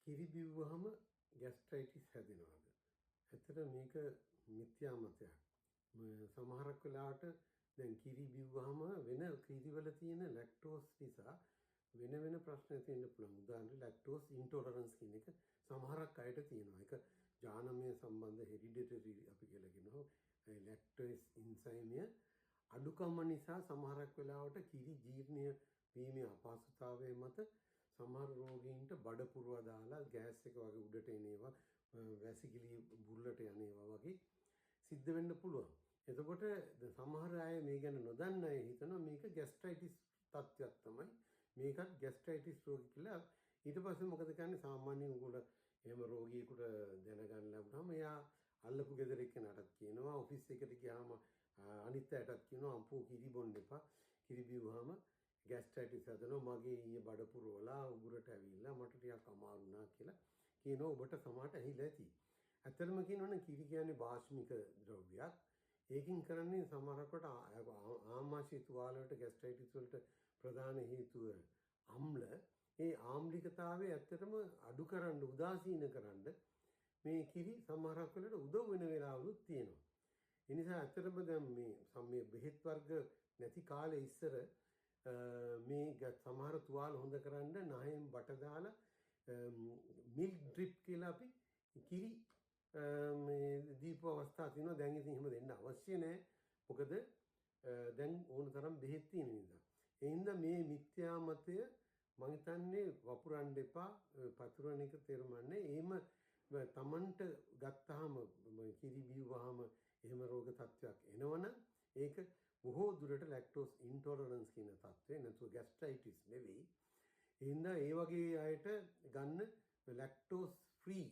කිරි බිව්වහම ગેස්ට්‍රයිටිස් හැදෙනවද? ඇත්තට මේක මිත්‍යා මතයක්. සමහරක් වෙලාවට දැන් කිරි බිව්වහම වෙන කිරිවල තියෙන ලැක්ටෝස් නිසා වෙන වෙන ප්‍රශ්න තියෙන්න පුළුවන්. උදාහරණයක් ලැක්ටෝස් ඉන්ටොලරන්ස් කියන එක සමහරක් අයට තියෙනවා. ඒක ජානමය සම්බන්ධ හෙරිඩිටරි අපි කියලා කියනවා. ලැක්ටෝස් එන්සයිමය අඩුකම නිසා සමහරක් වෙලාවට කිරි ජීර්ණය වීමේ අපහසුතාවය මත සමහර රෝගීන්ට බඩ පුරවා දාලා ගෑස් එක වගේ උඩට එන ඒවා වැසිකිලි බුරුලට යන ඒවා වගේ සිද්ධ වෙන්න පුළුවන්. එතකොට සමහර අය මේ ගැන නොදන්න අය හිතනවා මේක ગેස්ට්‍රයිටිස් තත්ත්වයක් තමයි. මේකත් ગેස්ට්‍රයිටිස් රෝගී කියලා. ඊට පස්සේ මොකද කරන්නේ සාමාන්‍යයෙන් උගල එහෙම රෝගියෙකුට දැනගන්න ලැබුණාම එයා අල්ලපු ගෙදර එක්කෙනාටත් කියනවා ඔෆිස් එකට ගියාම අනිත් අයටත් කියනවා අම්පෝ කිරි බොන්න එපා. කිරි බිව්වහම ગેස්ට්‍රයිටිස් හැදෙනවා මගේ ඊයේ බඩ පුරවලා උගුරට ඇවිල්ලා මට ටිකක් අමාරු වුණා කියලා කියනවා ඔබට සමහරට ඇහිලා ඇති. ඇත්තටම කියනවනේ කිරි කියන්නේ භාෂ්මික ද්‍රව්‍යයක්. ඒකින් කරන්නේ සමහරකට ආමාශය තුවාල වලට ગેස්ට්‍රයිටිස් වලට ප්‍රධාන හේතුව අම්ල. ඒ ආම්ලිකතාවය ඇත්තටම අඩු කරන්න උදාසීන කරන්න මේ කිරි සමහරක් වෙලට උදව් වෙන වෙලාවලුත් තියෙනවා. ඒ නිසා ඇත්තටම දැන් මේ බෙහෙත් වර්ග නැති කාලේ ඉස්සර මේ සමහර තුවාල හොඳ කරන්න නහයෙන් බට දාලා මිල්ක් ඩ්‍රිප් කියලා අපි කිරි මේ දීපු අවස්ථා තියෙනවා. දැන් ඉතින් එහෙම දෙන්න අවශ්‍ය නැහැ. මොකද දැන් ඕන තරම් බෙහෙත් තියෙන නිසා. ඒ හින්දා මේ මිත්‍යා මතය මම හිතන්නේ වපුරන්න එපා. පතුරවන එක තේරුම්න්නේ. එහෙම තමන්ට ගත්තාම කිරි බිව්වහම එහෙම රෝග තත්ත්වයක් එනවනම් ඒක බොහෝ දුරට ලැක්ටෝස් ඉන්ටොලරන්ස් කියන තත්ත්වය නැතුව ગેස්ට්‍රයිටිස් නෙවෙයි. ඒ හින්දා ඒ වගේ අයට ගන්න ලැක්ටෝස් ෆ්‍රී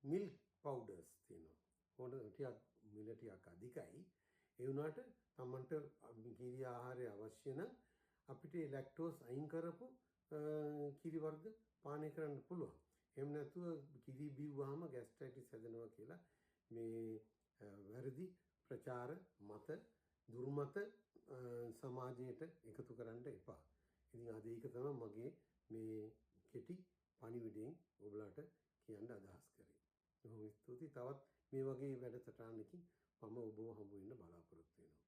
මිල්ක් පවුඩර්ස් තියෙනවා. හොඳ ටිකක් මිල ටිකක් අධිකයි. ඒ වුණාට තමන්ට කිරි ආහාරය අවශ්‍ය නම් අපිට ලැක්ටෝස් අයින් කරපු කිරි වර්ග පානය කරන්න පුළුවන්. එහෙම නැතුව කිරි බිව්වහම ગેස්ට්‍රයිටිස් හැදෙනවා කියලා මේ වැරදි ප්‍රචාර මත දුර්මත සමාජයට එකතු කරන්න එපා. ඉතින් අද ඒක තමයි මගේ මේ කෙටි පණිවිඩයෙන් ඔයගලට කියන්න අදහස් කරේ. බොහොම ස්තුතියි. තවත් මේ වගේ වැඩසටහනකින් මම ඔබව හමු වෙන්න බලාපොරොත්තු වෙනවා.